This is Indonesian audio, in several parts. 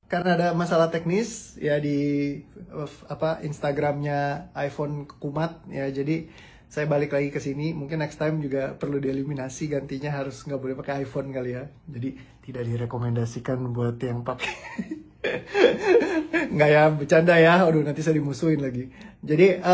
karena ada masalah teknis ya di Instagramnya iPhone Kumat ya, jadi saya balik lagi ke sini. Mungkin next time juga perlu dieliminasi, gantinya harus nggak boleh pakai iPhone kali ya. Jadi tidak direkomendasikan buat yang pakai. Nggak ya, bercanda ya. Aduh, nanti saya dimusuhin lagi. Jadi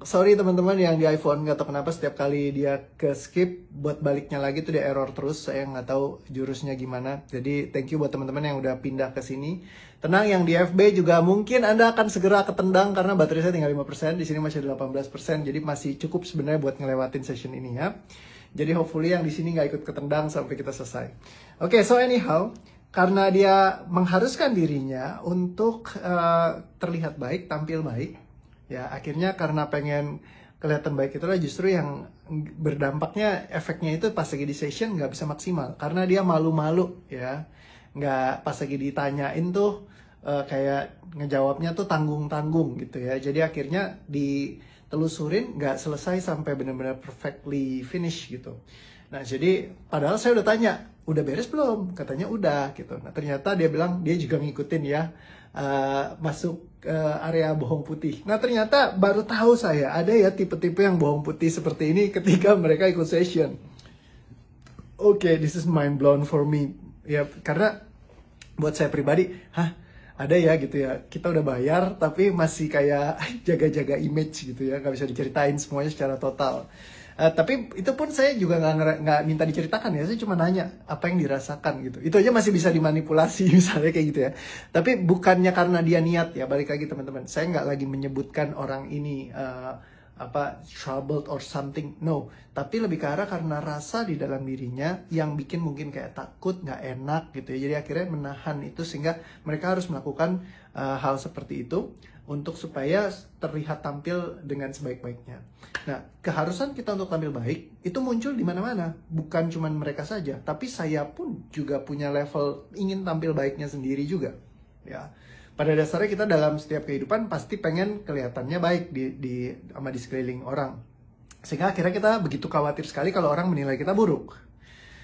sorry teman-teman yang di iPhone, nggak tahu kenapa setiap kali dia ke skip buat baliknya lagi tuh dia error terus. Saya nggak tahu jurusnya gimana. Jadi thank you buat teman-teman yang udah pindah ke sini. Tenang, yang di FB juga mungkin Anda akan segera ketendang karena baterai saya tinggal 5%, di sini masih ada 18%. Jadi masih cukup sebenarnya buat ngelewatin session ini ya. Jadi hopefully yang di sini nggak ikut ketendang sampai kita selesai. Oke, so anyhow, karena dia mengharuskan dirinya untuk terlihat baik, tampil baik, ya akhirnya karena pengen kelihatan baik itulah justru yang berdampaknya, efeknya itu pas lagi di session nggak bisa maksimal karena dia malu-malu ya, nggak pas lagi ditanyain tuh kayak ngejawabnya tuh tanggung-tanggung gitu ya. Jadi akhirnya ditelusurin nggak selesai sampai benar-benar perfectly finish gitu. Nah jadi padahal saya udah tanya, udah beres belum? Katanya udah gitu. Nah ternyata dia bilang dia juga ngikutin ya, masuk area bohong putih. Nah ternyata baru tahu saya ada ya tipe-tipe yang bohong putih seperti ini ketika mereka ikut session. Oke, this is mind blown for me ya, karena buat saya pribadi, ada ya gitu ya, kita udah bayar tapi masih kayak jaga-jaga image gitu ya, nggak bisa diceritain semuanya secara total. Tapi itu pun saya juga nggak minta diceritakan ya, saya cuma nanya apa yang dirasakan gitu. Itu aja masih bisa dimanipulasi misalnya kayak gitu ya. Tapi bukannya karena dia niat ya, balik lagi teman-teman. Saya nggak lagi menyebutkan orang ini troubled or something, no. Tapi lebih ke arah karena rasa di dalam dirinya yang bikin mungkin kayak takut, nggak enak gitu ya. Jadi akhirnya menahan itu sehingga mereka harus melakukan hal seperti itu untuk supaya terlihat tampil dengan sebaik-baiknya. Nah, keharusan kita untuk tampil baik itu muncul di mana-mana, bukan cuma mereka saja, tapi saya pun juga punya level ingin tampil baiknya sendiri juga. Ya, pada dasarnya kita dalam setiap kehidupan pasti pengen kelihatannya baik sama di sekeliling orang, sehingga akhirnya kita begitu khawatir sekali kalau orang menilai kita buruk.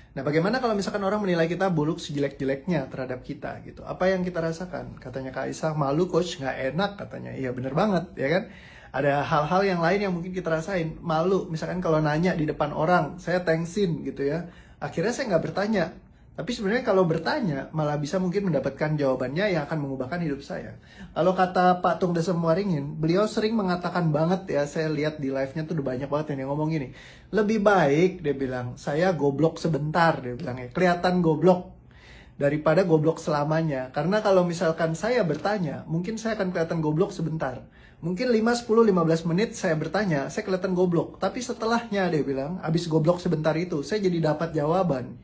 Nah, bagaimana kalau misalkan orang menilai kita buruk sejelek-jeleknya terhadap kita gitu? Apa yang kita rasakan? Katanya Kak Aisyah, malu coach, nggak enak katanya. Iya bener banget ya kan? Ada hal-hal yang lain yang mungkin kita rasain. Malu, misalkan kalau nanya di depan orang, saya thanksin gitu ya. Akhirnya saya nggak bertanya. Tapi sebenarnya kalau bertanya, malah bisa mungkin mendapatkan jawabannya yang akan mengubahkan hidup saya. Kalau kata Pak Tung Desem Waringin, beliau sering mengatakan banget ya, saya lihat di live-nya tuh udah banyak banget yang dia ngomong gini. Lebih baik, dia bilang, saya goblok sebentar, dia bilang ya, kelihatan goblok daripada goblok selamanya. Karena kalau misalkan saya bertanya, mungkin saya akan kelihatan goblok sebentar. Mungkin 5, 10, 15 menit saya bertanya, saya kelihatan goblok. Tapi setelahnya dia bilang, abis goblok sebentar itu, saya jadi dapat jawaban.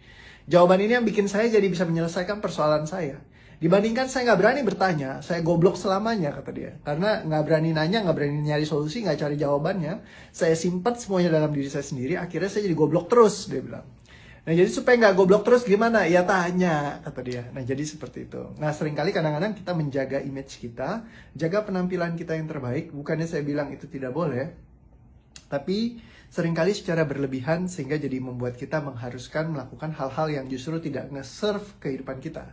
Jawaban ini yang bikin saya jadi bisa menyelesaikan persoalan saya. Dibandingkan saya nggak berani bertanya, saya goblok selamanya, kata dia. Karena nggak berani nanya, nggak berani nyari solusi, nggak cari jawabannya. Saya simpan semuanya dalam diri saya sendiri, akhirnya saya jadi goblok terus, dia bilang. Nah jadi supaya nggak goblok terus gimana? Ya tanya, kata dia. Nah jadi seperti itu. Nah seringkali kadang-kadang kita menjaga image kita, jaga penampilan kita yang terbaik. Bukannya saya bilang itu tidak boleh, tapi seringkali secara berlebihan sehingga jadi membuat kita mengharuskan melakukan hal-hal yang justru tidak nge-serve kehidupan kita.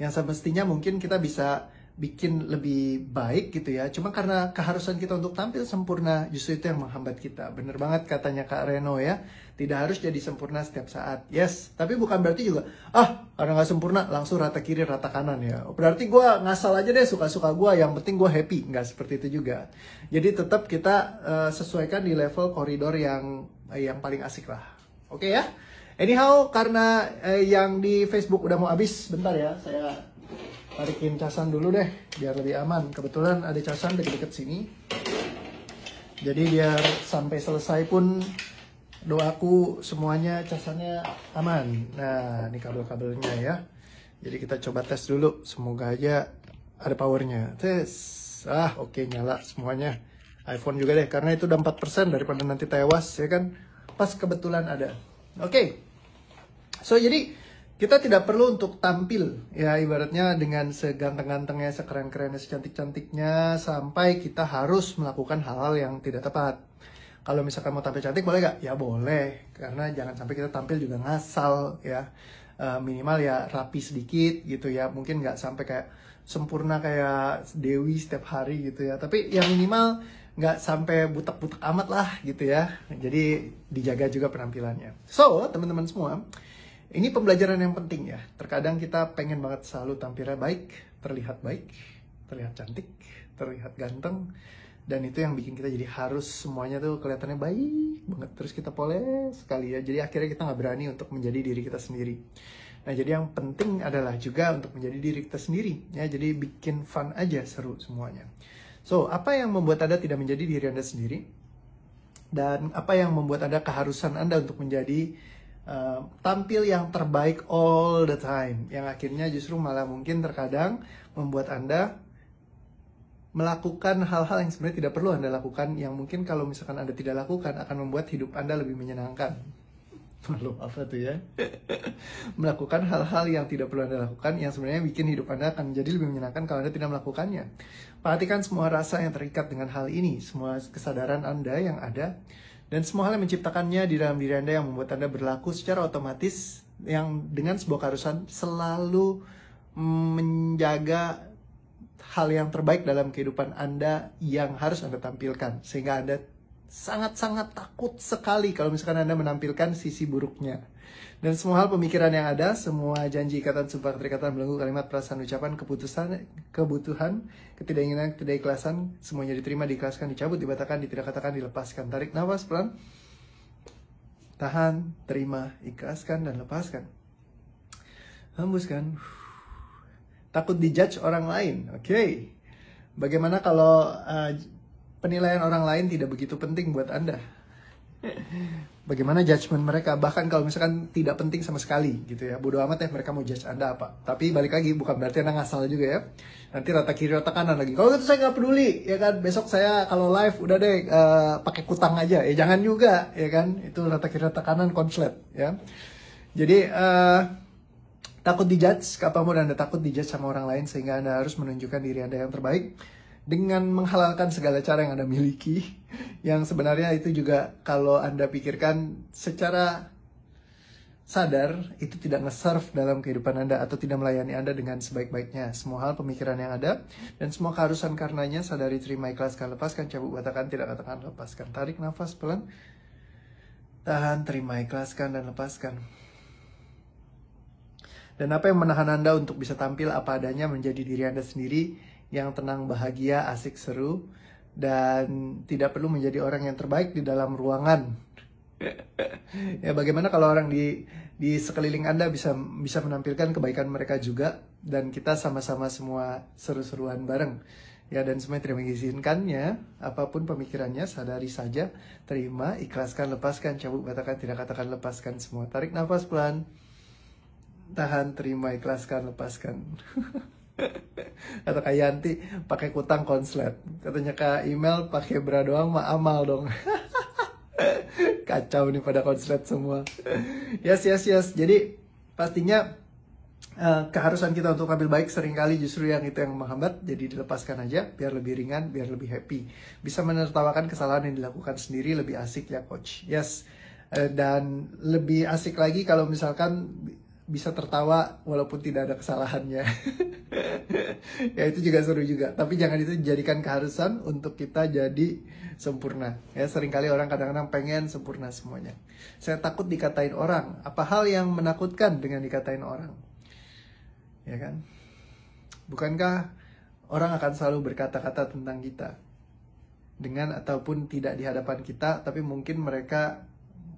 Yang semestinya mungkin kita bisa bikin lebih baik gitu ya. Cuma karena keharusan kita untuk tampil sempurna, justru itu yang menghambat kita. Bener banget katanya Kak Reno ya. Tidak harus jadi sempurna setiap saat. Yes, tapi bukan berarti juga, karena nggak sempurna langsung rata kiri, rata kanan ya. Berarti gue ngasal aja deh, suka-suka gue, yang penting gue happy. Nggak seperti itu juga. Jadi tetap kita sesuaikan di level koridor yang paling asik lah. Oke ya? Anyhow, karena yang di Facebook udah mau habis, bentar ya, saya tarikin casan dulu deh, biar lebih aman. Kebetulan ada casan deket-deket sini. Jadi biar sampai selesai pun doaku semuanya casannya aman. Nah, ini kabel-kabelnya ya. Jadi kita coba tes dulu. Semoga aja ada powernya. Tes. Oke, nyala semuanya. iPhone juga deh, karena itu udah 4% daripada nanti tewas ya kan. Pas kebetulan ada. Oke. So, jadi kita tidak perlu untuk tampil ya, ibaratnya dengan seganteng-gantengnya, sekeren-kerennya, secantik-cantiknya, sampai kita harus melakukan hal-hal yang tidak tepat. Kalau misalkan mau tampil cantik boleh gak? Ya boleh, karena jangan sampai kita tampil juga ngasal ya. minimal ya rapi sedikit gitu ya, mungkin nggak sampai kayak sempurna kayak Dewi setiap hari gitu ya, tapi yang minimal nggak sampai butek-butek amat lah gitu ya, jadi dijaga juga penampilannya. So teman-teman semua, ini pembelajaran yang penting ya. Terkadang kita pengen banget selalu tampilnya baik, terlihat cantik, terlihat ganteng, dan itu yang bikin kita jadi harus semuanya tuh kelihatannya baik banget, terus kita poles sekali ya, jadi akhirnya kita nggak berani untuk menjadi diri kita sendiri. Nah jadi yang penting adalah juga untuk menjadi diri kita sendiri ya, jadi bikin fun aja, seru semuanya. So apa yang membuat Anda tidak menjadi diri Anda sendiri, dan apa yang membuat Anda keharusan Anda untuk menjadi tampil yang terbaik all the time, yang akhirnya justru malah mungkin terkadang membuat Anda melakukan hal-hal yang sebenarnya tidak perlu Anda lakukan, yang mungkin kalau misalkan Anda tidak lakukan akan membuat hidup Anda lebih menyenangkan. Lalu apa tuh ya? Melakukan hal-hal yang tidak perlu Anda lakukan, yang sebenarnya bikin hidup Anda akan jadi lebih menyenangkan kalau Anda tidak melakukannya. Perhatikan semua rasa yang terikat dengan hal ini, semua kesadaran Anda yang ada, dan semua hal yang menciptakannya di dalam diri Anda yang membuat Anda berlaku secara otomatis, yang dengan sebuah keharusan selalu menjaga hal yang terbaik dalam kehidupan Anda yang harus Anda tampilkan, sehingga Anda sangat-sangat takut sekali kalau misalkan Anda menampilkan sisi buruknya. Dan semua hal pemikiran yang ada, semua janji, ikatan, sumpah, keterikatan, belenggu, kalimat, perasaan, ucapan, kebutuhan, ketidakinginan, ketidakikhlasan, semuanya diterima, diikhlaskan, dicabut, dibatalkan, ditidakkatakan, dilepaskan. Tarik nafas pelan, tahan, terima, ikhlaskan, dan lepaskan. Hembuskan. Takut dijudge orang lain, oke. Bagaimana kalau penilaian orang lain tidak begitu penting buat Anda? Bagaimana judgement mereka? Bahkan kalau misalkan tidak penting sama sekali gitu ya, bodo amat ya mereka mau judge Anda apa. Tapi balik lagi, bukan berarti Anda ngasal juga ya. Nanti rata kiri rata kanan lagi. Kalau gitu saya nggak peduli ya kan. Besok saya kalau live udah deh pakai kutang aja. Ya jangan juga ya kan. Itu rata kiri rata kanan konslet ya. Jadi takut dijudge, kapanpun Anda takut dijudge sama orang lain, sehingga Anda harus menunjukkan diri Anda yang terbaik dengan menghalalkan segala cara yang Anda miliki, yang sebenarnya itu juga kalau Anda pikirkan secara sadar itu tidak nge-serve dalam kehidupan Anda atau tidak melayani Anda dengan sebaik-baiknya. Semua hal pemikiran yang ada dan semua keharusan karenanya, sadari, terima, ikhlaskan, lepaskan, cabut, batalkan, tidak katakan, lepaskan. Tarik nafas pelan, tahan, terima, ikhlaskan, dan lepaskan. Dan apa yang menahan Anda untuk bisa tampil apa adanya, menjadi diri Anda sendiri yang tenang, bahagia, asik, seru, dan tidak perlu menjadi orang yang terbaik di dalam ruangan. Ya bagaimana kalau orang di sekeliling Anda bisa menampilkan kebaikan mereka juga, dan kita sama-sama semua seru-seruan bareng. Ya, dan semuanya tidak mengizinkannya, apapun pemikirannya, sadari saja, terima, ikhlaskan, lepaskan, cabut, batalkan, tidak katakan, lepaskan semua. Tarik nafas pelan. Tahan, terima, ikhlaskan, lepaskan. Kata Kak Yanti, pakai kutang konslet. Katanya Kak Email, pakai bra doang mah amal dong. Kacau nih pada konslet semua. Yes. Jadi pastinya keharusan kita untuk tampil baik seringkali justru yang itu yang menghambat. Jadi dilepaskan aja, biar lebih ringan, biar lebih happy. Bisa menertawakan kesalahan yang dilakukan sendiri, lebih asik ya coach. Yes. Dan lebih asik lagi kalau misalkan bisa tertawa walaupun tidak ada kesalahannya. Ya itu juga seru juga. Tapi jangan itu dijadikan keharusan untuk kita jadi sempurna. Ya seringkali orang kadang-kadang pengen sempurna semuanya. Saya takut dikatain orang. Apa hal yang menakutkan dengan dikatain orang? Ya kan? Bukankah orang akan selalu berkata-kata tentang kita? Dengan ataupun tidak di hadapan kita, tapi mungkin mereka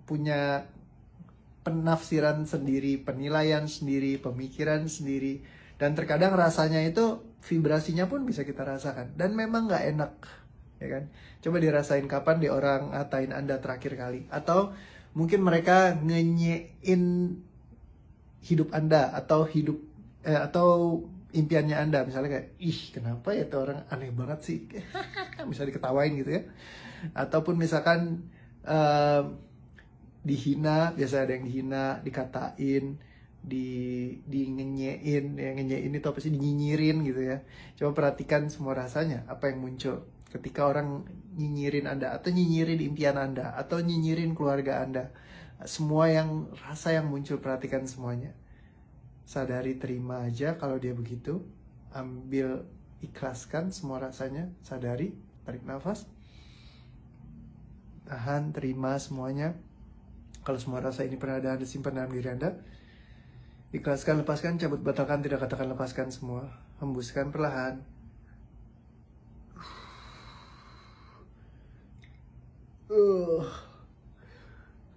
punya penafsiran sendiri, penilaian sendiri, pemikiran sendiri, dan terkadang rasanya itu vibrasinya pun bisa kita rasakan, dan memang nggak enak, ya kan? Coba dirasain kapan di orang ngatain Anda terakhir kali, atau mungkin mereka ngenyein hidup Anda atau atau impiannya Anda, misalnya kayak, ih kenapa ya tuh orang aneh banget sih, bisa diketawain gitu ya, ataupun misalkan dihina, biasa ada yang dihina, dikatain, ngenyein, yang ngenyein itu apa sih, dinyinyirin gitu ya. Coba perhatikan semua rasanya, apa yang muncul ketika orang nyinyirin Anda, atau nyinyirin impian Anda, atau nyinyirin keluarga Anda. Semua yang rasa yang muncul, perhatikan semuanya. sadari, terima aja kalau dia begitu. Ambil, ikhlaskan semua rasanya, sadari, tarik nafas, tahan, terima semuanya. Kalau semua rasa ini pernah Anda simpan dalam diri Anda, ikhlaskan, lepaskan, cabut, batalkan, tidak katakan lepaskan semua. Hembuskan perlahan.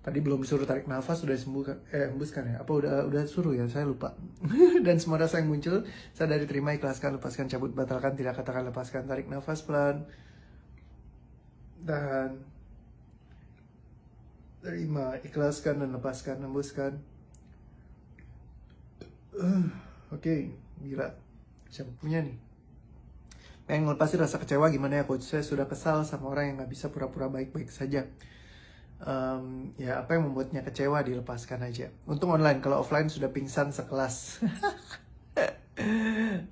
Tadi belum disuruh tarik nafas, sudah sembuhkan, hembuskan ya? Apa udah suruh ya? Saya lupa. Dan semua rasa yang muncul, sadari, terima, ikhlaskan, lepaskan, cabut, batalkan, tidak katakan lepaskan. Tarik nafas pelan. Tahan. Terima, ikhlaskan dan lepaskan, hembuskan. Oke, gila. Siapa punya nih? Pengen ngelepasin rasa kecewa gimana ya coach? Saya sudah kesal sama orang yang gak bisa pura-pura baik-baik saja. Ya apa yang membuatnya kecewa dilepaskan aja. Untung online, kalau offline sudah pingsan sekelas.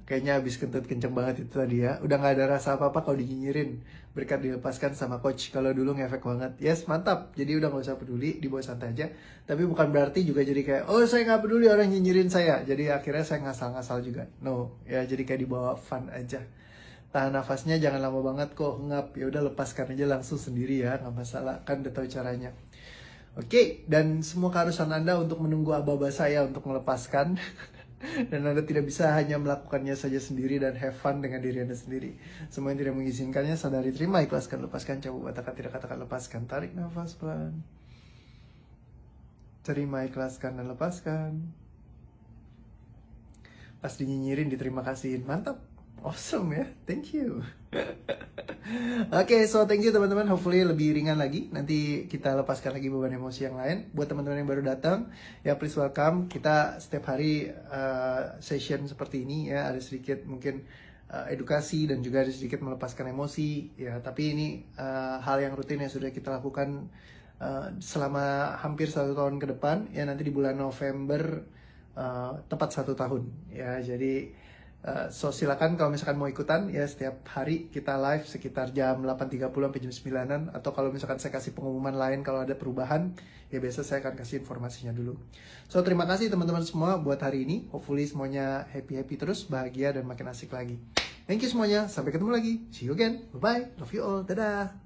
Kayaknya habis kentut kenceng banget itu tadi ya. Udah gak ada rasa apa-apa kalau dinyinyirin. Berkat dilepaskan sama coach. Kalau dulu ngefek banget. Yes, mantap. Jadi udah gak usah peduli, dibawa santai aja. Tapi bukan berarti juga jadi kayak, oh saya gak peduli orang nyinyirin saya. Jadi akhirnya saya ngasal-ngasal juga. No, ya jadi kayak dibawa fun aja. Tahan nafasnya jangan lama banget kok, ngap. Ya udah lepaskan aja langsung sendiri ya, nggak masalah, kan udah tahu caranya. Oke, dan semua keharusan Anda untuk menunggu aba-aba saya untuk melepaskan. Dan Anda tidak bisa hanya melakukannya saja sendiri dan have fun dengan diri Anda sendiri. Semua yang tidak mengizinkannya, sadari, terima, ikhlaskan, lepaskan, cabut, batalkan, tidak katakan lepaskan. Tarik nafas pelan. Terima, ikhlaskan, dan lepaskan. Pas dinyinyirin, diterima kasihin. Mantap. Awesome ya, thank you. Oke, so thank you teman-teman. Hopefully lebih ringan lagi. Nanti kita lepaskan lagi beban emosi yang lain. Buat teman-teman yang baru datang, ya please welcome. Kita setiap hari session seperti ini ya. Ada sedikit mungkin edukasi dan juga ada sedikit melepaskan emosi. Ya, tapi ini hal yang rutin yang sudah kita lakukan selama hampir 1 tahun ke depan. Ya nanti di bulan November tepat 1 tahun. Ya jadi so silakan kalau misalkan mau ikutan ya, setiap hari kita live sekitar jam 8.30 sampai jam 9-an, atau kalau misalkan saya kasih pengumuman lain kalau ada perubahan ya biasa saya akan kasih informasinya dulu. So terima kasih teman-teman semua buat hari ini. Hopefully semuanya happy terus, bahagia dan makin asik lagi. Thank you semuanya, sampai ketemu lagi. See you again. Bye bye. Love you all. Dadah.